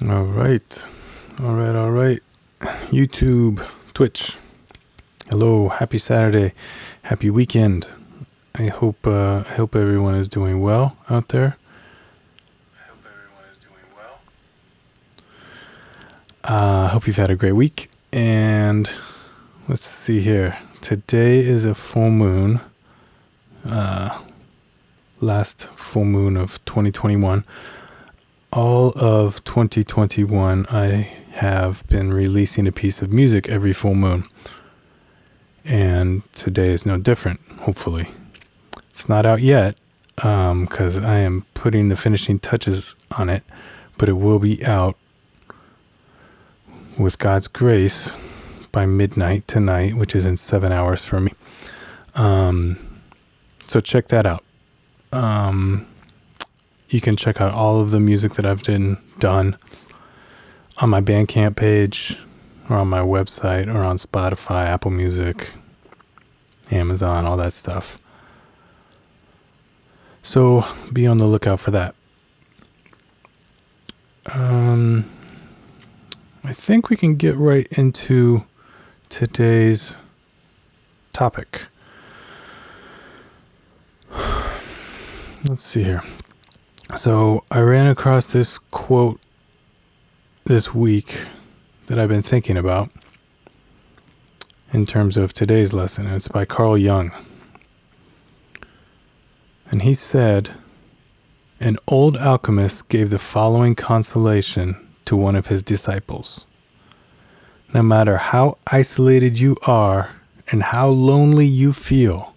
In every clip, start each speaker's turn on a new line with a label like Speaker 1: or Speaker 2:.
Speaker 1: All right. All right. YouTube, Twitch. Hello. Happy Saturday. Happy weekend. I hope everyone is doing well out there. I hope you've had a great week. And let's see here. Today is a full moon. Last full moon of 2021. All of 2021, I have been releasing a piece of music every full moon. And today is no different, hopefully. It's not out yet, because I am putting the finishing touches on it, but it will be out with God's grace by midnight tonight, which is in 7 hours for me. So check that out. You can check out all of the music that I've done on my Bandcamp page or on my website or on Spotify, Apple Music, Amazon, all that stuff. So be on the lookout for that. I think we can get right into today's topic. Let's see here. So I ran across this quote this week that I've been thinking about in terms of today's lesson. It's by Carl Jung. And he said, an old alchemist gave the following consolation to one of his disciples. No matter how isolated you are and how lonely you feel,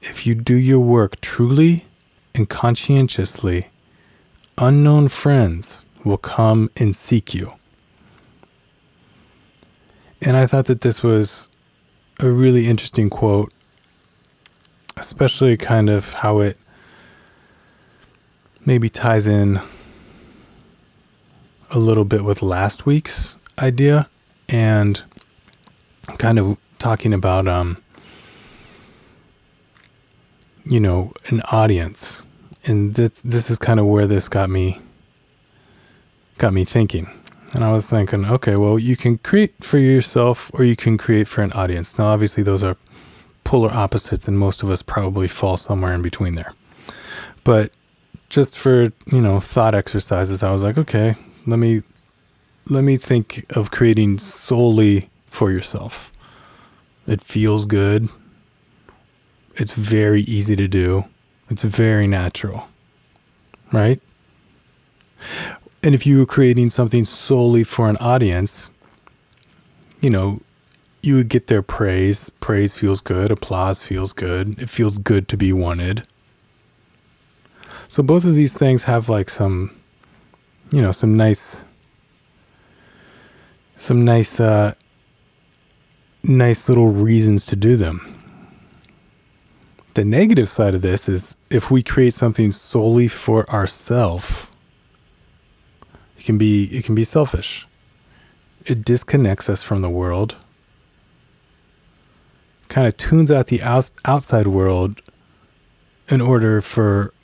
Speaker 1: if you do your work truly and conscientiously, unknown friends will come and seek you. And I thought that this was a really interesting quote, especially kind of how it maybe ties in a little bit with last week's idea and kind of talking about, an audience. And this is kind of where this got me thinking. And I was thinking, okay, well, you can create for yourself or you can create for an audience. Now, obviously, those are polar opposites, and most of us probably fall somewhere in between there. But just for, thought exercises, I was like, okay, let me think of creating solely for yourself. It feels good. It's very easy to do. It's very natural, right? And if you were creating something solely for an audience, you would get their praise. Praise feels good. Applause feels good. It feels good to be wanted. So both of these things have like some nice little reasons to do them. The negative side of this is if we create something solely for ourselves, it can be selfish. It disconnects us from the world, kind of tunes out the outside world in order for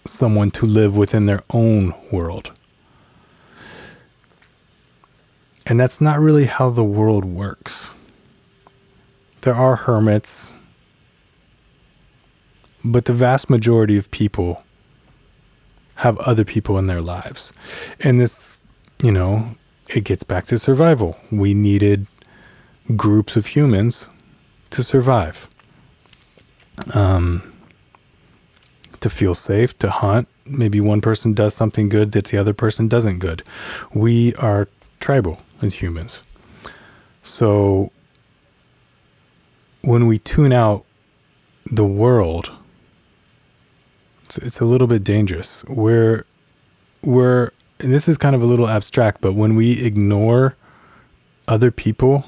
Speaker 1: someone to live within their own world. And that's not really how the world works. There are hermits, but the vast majority of people have other people in their lives. And this, it gets back to survival. We needed groups of humans to survive. To feel safe, to hunt. Maybe one person does something good that the other person doesn't good. We are tribal as humans. So when we tune out the world, it's a little bit dangerous. And this is kind of a little abstract, but when we ignore other people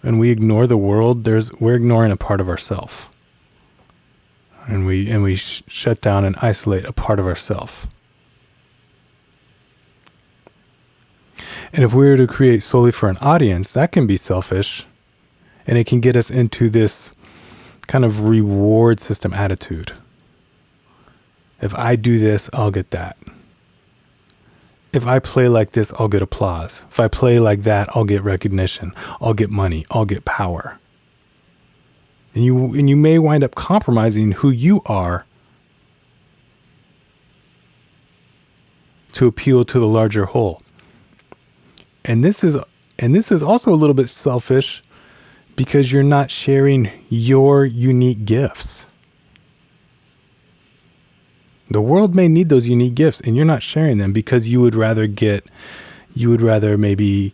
Speaker 1: and we ignore the world, we're ignoring a part of ourself. And we shut down and isolate a part of ourself. And if we were to create solely for an audience, that can be selfish, and it can get us into this kind of reward system attitude. If I do this, I'll get that. if I play like this, I'll get applause. If I play like that, I'll get recognition. I'll get money. I'll get power. And you may wind up compromising who you are to appeal to the larger whole. And this is also a little bit selfish because you're not sharing your unique gifts. The world may need those unique gifts and you're not sharing them because you would rather maybe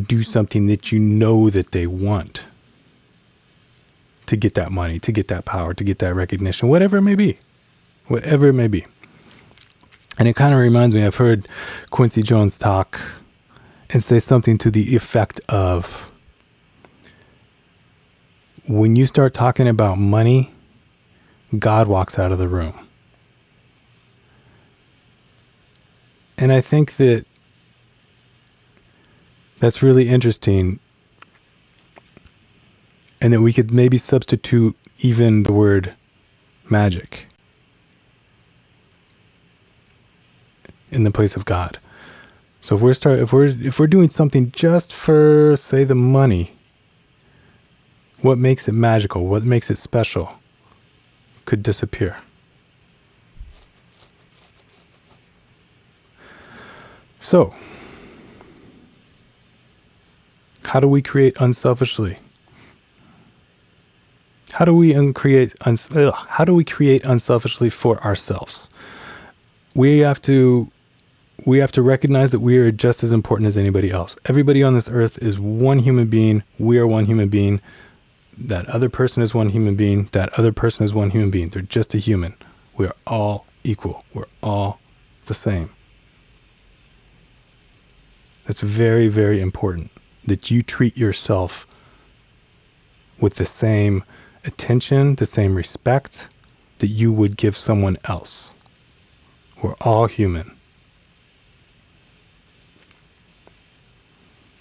Speaker 1: do something that you know that they want to get that money, to get that power, to get that recognition, whatever it may be. Whatever it may be. And it kind of reminds me, I've heard Quincy Jones talk and say something to the effect of, when you start talking about money, God walks out of the room. And I think that that's really interesting, and that we could maybe substitute even the word magic in the place of God. So if we're doing something just for, say, the money, what makes it magical, what makes it special, could disappear. So, how do we create unselfishly? How do we create unselfishly for ourselves? We have to recognize that we are just as important as anybody else. Everybody on this earth is one human being. We are one human being. That other person is one human being. That other person is one human being. They're just a human. We are all equal. We're all the same. That's very, very important that you treat yourself with the same attention, the same respect that you would give someone else. We're all human.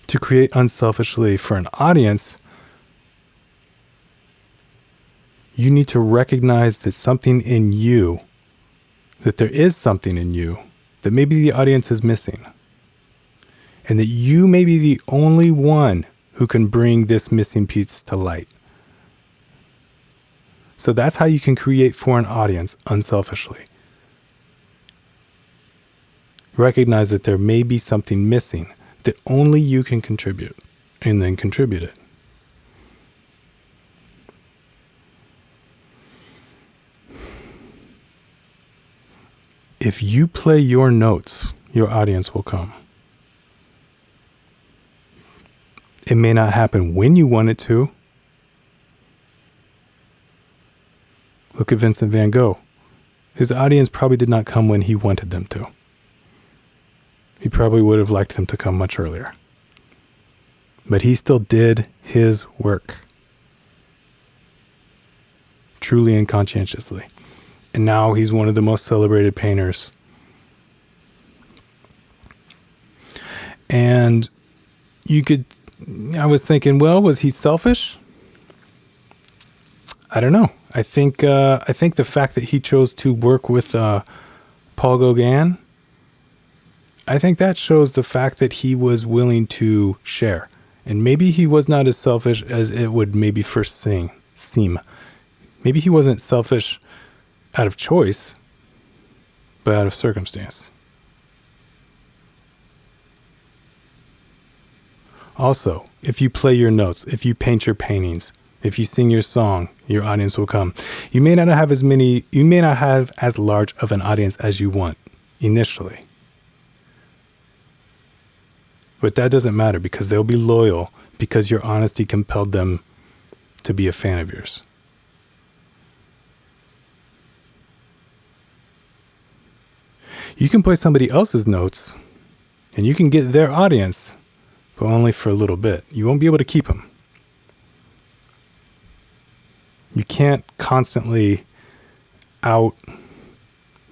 Speaker 1: To create unselfishly for an audience, you need to recognize that something in you, that there is something in you that maybe the audience is missing. And that you may be the only one who can bring this missing piece to light. So that's how you can create for an audience unselfishly. Recognize that there may be something missing that only you can contribute, and then contribute it. If you play your notes, your audience will come. It may not happen when you want it to. Look at Vincent van Gogh. His audience probably did not come when he wanted them to. He probably would have liked them to come much earlier. But he still did his work. Truly and conscientiously. And now he's one of the most celebrated painters. And I was thinking, well, was he selfish? I don't know. I think the fact that he chose to work with Paul Gauguin, I think that shows the fact that he was willing to share. And maybe he was not as selfish as it would maybe first seem. Maybe he wasn't selfish out of choice, but out of circumstance. Also, if you play your notes, if you paint your paintings, if you sing your song, your audience will come. You may not have as large of an audience as you want initially. But that doesn't matter because they'll be loyal because your honesty compelled them to be a fan of yours. You can play somebody else's notes and you can get their audience, but only for a little bit. You won't be able to keep them. You can't constantly out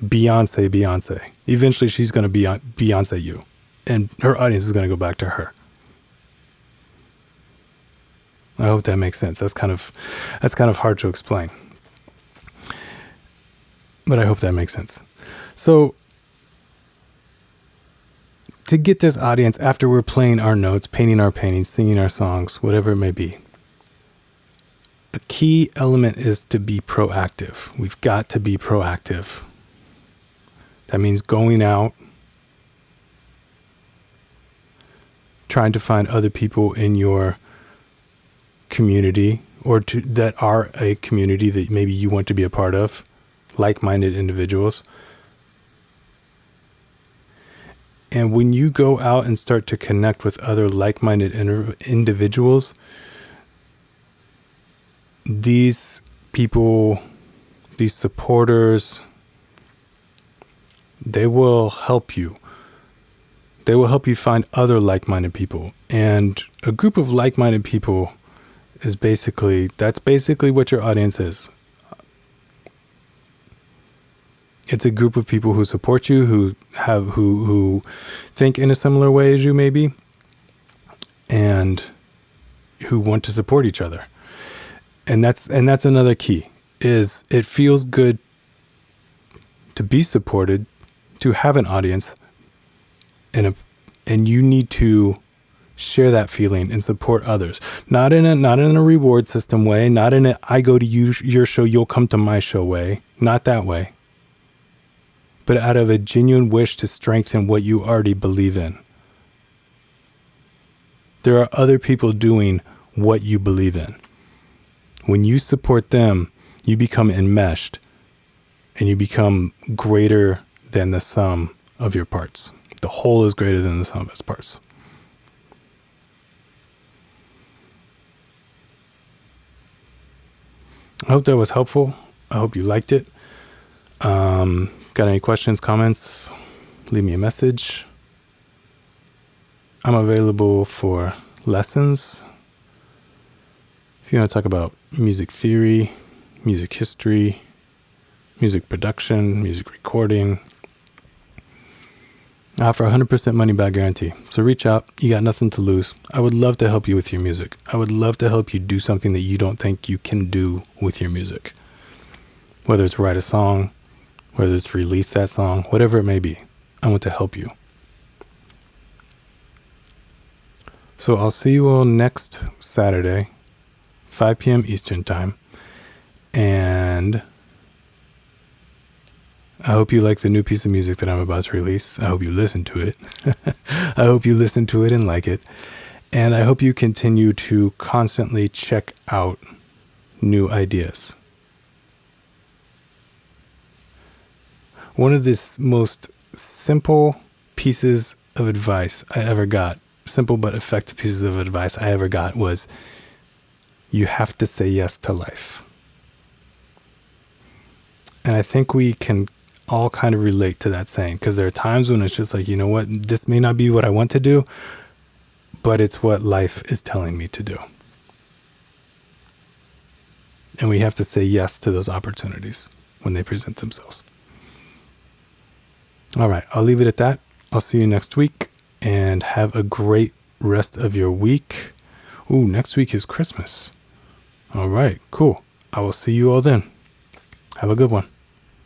Speaker 1: Beyonce. Eventually she's going to be Beyonce you. And her audience is going to go back to her. I hope that makes sense. That's kind of hard to explain. But I hope that makes sense. So to get this audience after we're playing our notes, painting our paintings, singing our songs, whatever it may be. A key element is to be proactive. We've got to be proactive. That means going out, trying to find other people in your community or that are a community that maybe you want to be a part of, like-minded individuals. And when you go out and start to connect with other like-minded individuals, these people, these supporters, they will help you. They will help you find other like-minded people. And a group of like-minded people is that's basically what your audience is. It's a group of people who support you, who think in a similar way as you maybe, and who want to support each other. And that's another key, is it feels good to be supported, to have an audience, and you need to share that feeling and support others. Not in a reward system way, not in a I go to your show, you'll come to my show way, not that way. But out of a genuine wish to strengthen what you already believe in. There are other people doing what you believe in. When you support them, you become enmeshed and you become greater than the sum of your parts. The whole is greater than the sum of its parts. I hope that was helpful. I hope you liked it. Got any questions, comments? Leave me a message. I'm available for lessons. If you want to talk about music theory, music history, music production, music recording, I offer 100% money back guarantee. So reach out. You got nothing to lose. I would love to help you with your music. I would love to help you do something that you don't think you can do with your music. Whether it's write a song, whether it's release that song, whatever it may be, I want to help you. So I'll see you all next Saturday, 5 p.m. Eastern Time. And I hope you like the new piece of music that I'm about to release. I hope you listen to it. I hope you listen to it and like it. And I hope you continue to constantly check out new ideas. One of the most simple pieces of advice I ever got, simple but effective pieces of advice I ever got was, you have to say yes to life. And I think we can all kind of relate to that saying, because there are times when it's just like, you know what, this may not be what I want to do, but it's what life is telling me to do. And we have to say yes to those opportunities when they present themselves. All right, I'll leave it at that. I'll see you next week, and have a great rest of your week. Ooh, next week is Christmas. All right, cool. I will see you all then. Have a good one.